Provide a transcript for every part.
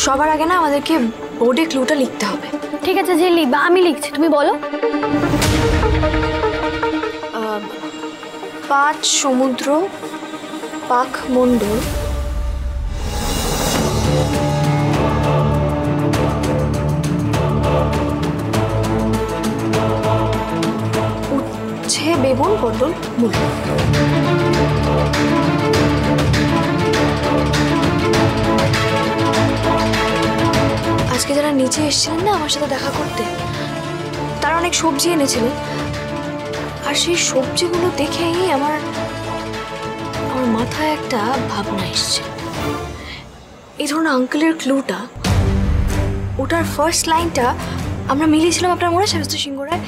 সবার আগে না আমাদেরকে বোর্ডে ক্লুটা লিখতে হবে। ঠিক আছে ঝিল্লি, বা আমি লিখছি, তুমি বলো। 5 সমুদ্র পাকমণ্ডল উচ্ছে বেগুন পটল মূলো। আজকে যারা নিচে এসেছিলেন না আমার সাথে দেখা করতে, তারা অনেক সবজি এনেছিলেন, আর সেই সবজিগুলো দেখেই আমার মাথায় একটা ভাবনা এসছে। এই ধরুন আঙ্কেলের ক্লুটা, ওটার ফার্স্ট লাইনটা আমরা মিলিয়েছিলাম, আপনার মনে আছে মিস্টার সিংহ রায়?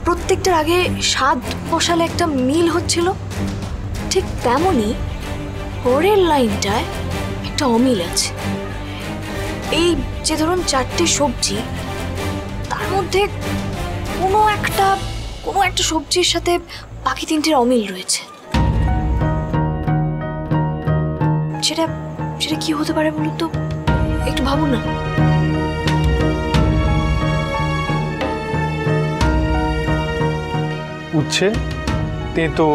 প্রত্যেকটার আগে স্বাদ বসালে একটা মিল হচ্ছিল, ঠিক তেমনই পরের লাইনটায় একটা অমিল আছে। এই যে ধরুন 4টে সবজি, তার মধ্যে কোনো একটা সবজির সাথে বাকি 3টের অমিল রয়েছে। সেটা কি হতে পারে বলুন তো, একটু ভাবুন না। উচ্ছে তেতো।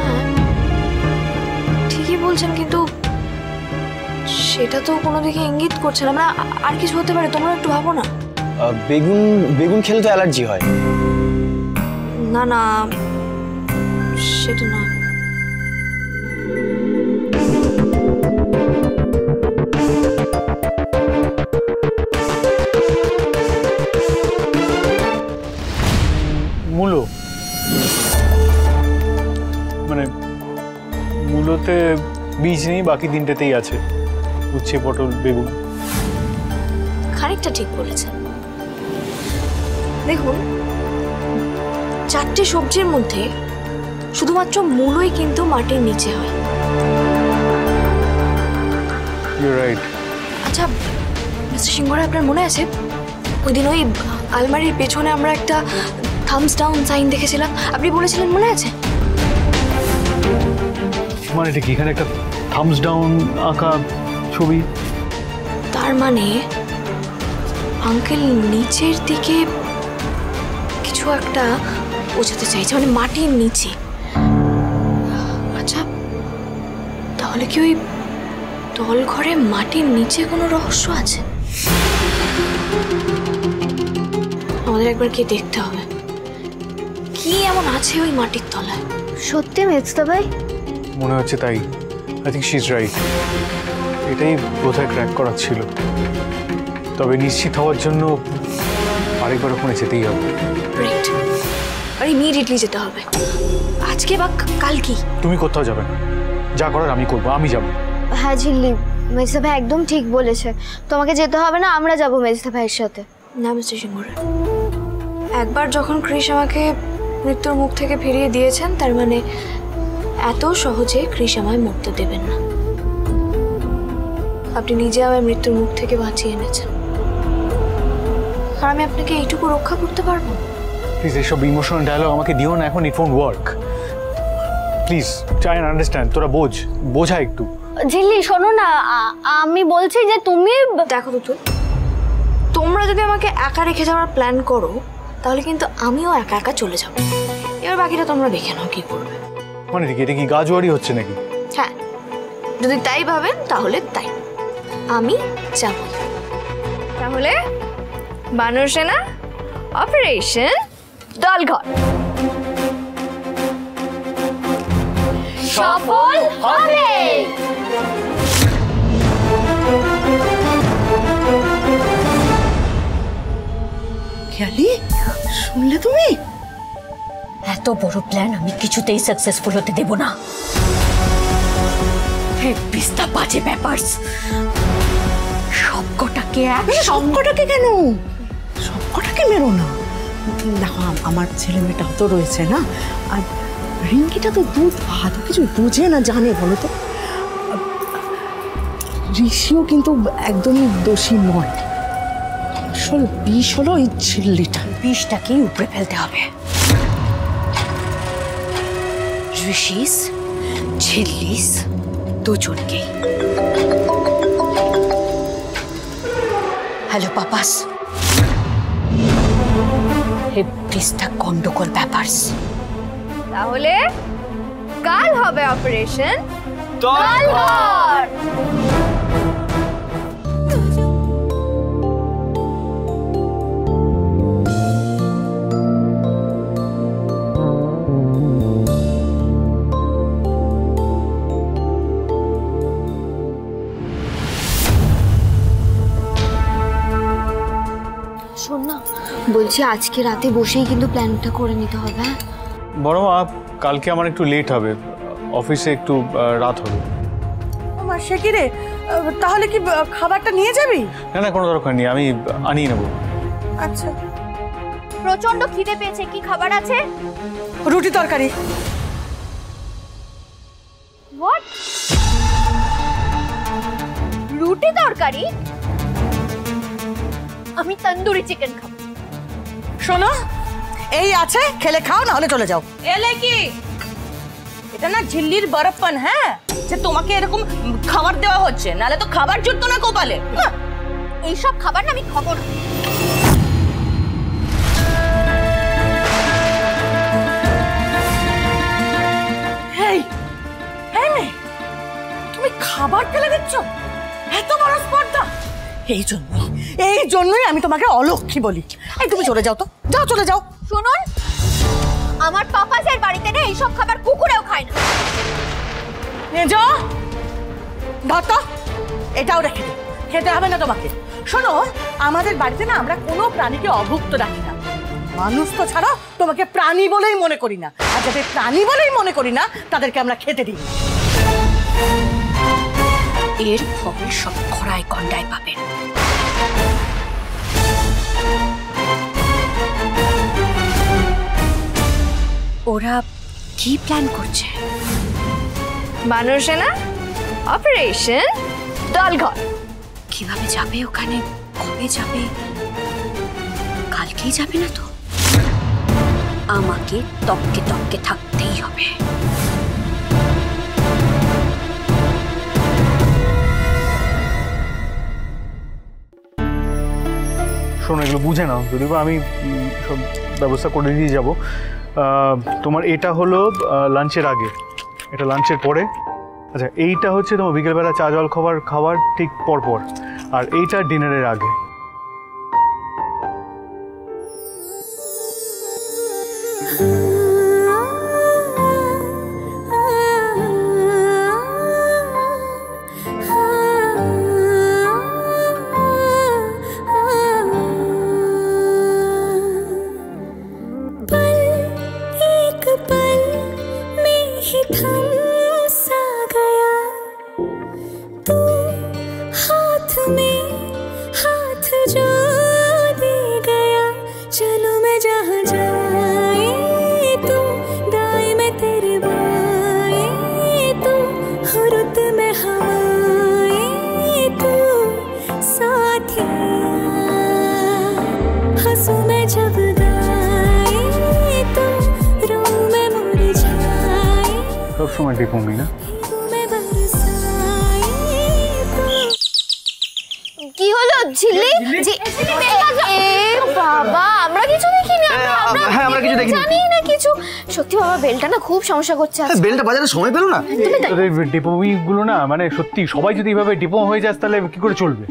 হ্যাঁ ঠিকই বলছেন, কিন্তু সেটা তো কোনো দিকে ইঙ্গিত করছে না। আর কিছু হতে পারে, তোমরা একটু ভাবো না। বেগুন খেলে তো অ্যালার্জি হয়। না না, সেটা না। মূলো, মানে মূলোতে বীজ নেই, বাকি 3টেতেই আছে, উচ্ছে পটল বেগুন। খানিকটা ঠিক বলেছেন। দেখুন 4টে সবজির মধ্যে শুধুমাত্র মূলোই কিন্তু মাটির নিচে হয়। You right. আচ্ছা মিস্টার সিংহ রায়, আপনার মনে আছে ওই দিন ওই আলমারির পেছনে আমরা একটা থামস ডাউন সাইন দেখেছিলাম? আপনি বলেছিলেন, মনে আছে? মানে ঠিক এখানে একটা থামস ডাউন আঁকা ছবি। তার মানে আঙ্কেল নিচের দিকে কিছু একটা বোঝাতে চাইছে, মানে মাটির নিচে। আচ্ছা তাহলে কি ওই তল ঘরে মাটির নিচে কোনো রহস্য আছে? আমাদের একবার গিয়ে দেখতে হবে কি এমন আছে ওই মাটির তলায়। সত্যি মেজদা ভাই? মনে হচ্ছে তাই। I think she is right. এটাই বোধহয় ক্র্যাক করার ছিল। তবে নিশ্চিত হওয়ার জন্য আরেকবার ওখানে যেতেই হবে। রাইট, আর ইমিডিয়েটলি যেতে হবে। আজকে বা কাল কি? তুমি কোথাও যাবে না, যা করার আমি করবো, আমি যাবো। হ্যাঁ ঝিল্লি, মেজদা ভাই একদম ঠিক বলেছে, তোমাকে যেতে হবে না, আমরা যাবো মেজদা ভাইয়ের সাথে। না মিস্টার সিংহ রায়, একবার যখন ক্রিস আমাকে মৃত্যুর মুখ থেকে ফিরিয়ে দিয়েছেন, তার মানে এত সহজে ক্রিস আমায় মরতে দেবেন না। আপনি নিজে আমায় মৃত্যুর মুখ থেকে বাঁচিয়ে এনেছেন, আর আমি আপনাকে এইটুকু রক্ষা করতে পারবো। প্লিজ এইসব ইমোশনাল ডায়লগ আমাকে দিও না এখন, ইট won't work. Please try and understand, তোরা বোঝা একটু। ঝিল্লি শোনো না, আমি বলছি যে তুমি দেখো তো, তোমরা যদি আমাকে একা রেখে যাওয়ার প্ল্যান করো, তাহলে কিন্তু আমিও একা একা চলে যাব। এবার বাকিটা তোমরা দেখে নাও কি করবে। মানে ঠিক এটা কি গাজুয়ারি হচ্ছে নাকি? হ্যাঁ, যদি তাই ভাবেন তাহলে তাই, আমি যাব। তাহলে বানর সেনা অপারেশন দলঘর সফল হবে। খেয়ালি, শুনলে তুমি? এত বড় প্ল্যান আমি কিছুতেই সাকসেসফুল হতে দেব না। পিস্তা বাজে ব্যাপার। সবকটাকে সবকটাকে কেন? সবকটাকে মেরো না। দেখো আমার ছেলে মেয়েটাও তো রয়েছে না, আর রিঙ্কিটা তো দুধ ভাত কিছু বুঝে না, জানে বলো তো। ঋষিও কিন্তু একদমই দোষী নয়, আসল বিষ হলো এই ঝিল্লিটা। বিষটাকেই উপরে ফেলতে হবে। ঋষিস ঝিল্লিস দুজনকেই। হ্যালো পাপাস, হে প্লিজটা গন্ডগোল ব্যাপার। তাহলে কাল হবে অপারেশন দলঘর। শোন না, বলছি আজকে রাতে বসেই কিন্তু প্ল্যানটা করে নিতে হবে। হ্যাঁ বড় মা, কালকে আমার একটু লেট হবে, অফিসে একটু রাত হবে। আমার সে কি রে, তাহলে কি খাবারটা নিয়ে যাবি? না না, কোনো দরকার নেই, আমি আনিয়ে নেবো। আচ্ছা, প্রচন্ড খিদে পেয়েছে, কি খাবার আছে? রুটি তরকারি। হোয়াট? রুটি তরকারি? আমি তন্দুরি চিকেন খাবো। শোনো, এই আছে, খেলে খাও, না হলে চলে যাও। এলে কি এটা না ঝিল্লির বরফপন, হ্যাঁ, যে তোমাকে এরকম খাবার দেওয়া হচ্ছে, নালে তো খাবার জুটতো না কপালে। এইসব খাবার না আমি খাবো না। তুমি খাবার ফেলে দিচ্ছ? এত বড় স্পর্ধা! এই জন্যই আমি তোমাকে অলক্ষী বলি। এই তুমি চলে যাও তো, যাও, চলে যাও। শুনুন, আমার পাপাসের বাড়িতে না এইসব খাবার কুকুরেও খায় না। নেজো, ধর তো, এটাও রেখে দে, খেতে হবে না তোমাকে। শোনো, আমাদের বাড়িতে না আমরা কোনো প্রাণীকে অভুক্ত রাখি না। মানুষ তো ছাড়া তোমাকে প্রাণী বলেই মনে করি না, আর যাদের প্রাণী বলেই মনে করি না তাদেরকে আমরা খেতে দিই। এর ফল সব খড়ায় গন্ডায় পাবেন। ওরা কি প্ল্যান করছে? মানুষে না অপারেশন দলঘর। কিভাবে যাবে ওখানে, কবে যাবে? কালকেই যাবে না তো? আমাকে তককে তককে থাকতেই হবে। শোনো, এগুলো বুঝে নাও, যদি বা আমি সব ব্যবস্থা করে দিয়ে যাব। তোমার এটা হলো লাঞ্চের আগে, এটা লাঞ্চের পরে। আচ্ছা, এইটা হচ্ছে তোমার বিকেলবেলা চা জল খাবার ঠিক পরপর, আর এইটা ডিনারের আগে। সবসময় ডিপোমি না? কি হলো ঝিল্লি? বাবা, আমরা কিছু দেখিনি। আমরা কিছু দেখিনি, জানি না কিছু। সত্যি বাবা, বেলটা না খুব সমস্যা করছে। বেলটা বাজারে সময় পেলো না। ডিপোমি গুলো না, মানে সত্যি সবাই যদি এইভাবে ডিপোম হয়ে যায় তাহলে কি করে চলবে?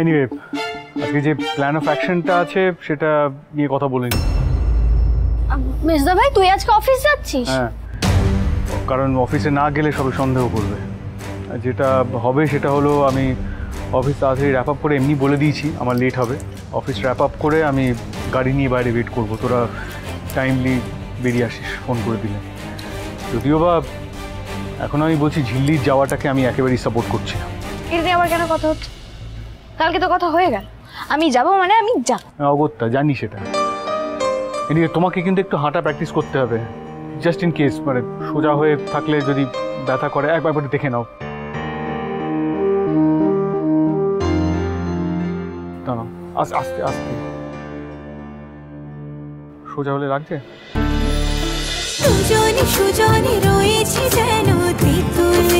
এনিওয়ে, আজকে যে প্ল্যান অফ অ্যাকশনটা আছে সেটা নিয়ে কথা বলিনি। মেজদা ভাই, তুই আজকে অফিস যাচ্ছিস? হ্যাঁ, কারণ অফিসে না গেলে সবাই সন্দেহ করবে। যেটা হবে সেটা হলো, আমি অফিস তাড়াতাড়ি র্যাপ আপ করে এমনি বলে দিয়েছি আমার লেট হবে। অফিস র্যাপ আপ করে আমি গাড়ি নিয়ে বাইরে ওয়েট করবো, তোরা টাইমলি বেরিয়ে আসিস ফোন করে দিলে। যদিও বা এখন আমি বলছি ঝিল্লির যাওয়াটাকে আমি একেবারেই সাপোর্ট করছি না। এটা নিয়ে আবার কেন কথা হচ্ছে? কালকে তো কথা হয়ে গেল, আমি যাব মানে আমি যাব। অগত্যা জানি সেটা। এদিকে তোমাকে কিন্তু একটু হাঁটা প্র্যাকটিস করতে হবে, জাস্ট ইন কেস, মানে সোজা হয়ে থাকলে যদি ব্যথা করে একবার দেখে নাও। দাঁড়াও, আস্তে আস্তে, সোজা হলে লাগছে। সুজনি সুজনি রয়েছে যেন তেঁতুল।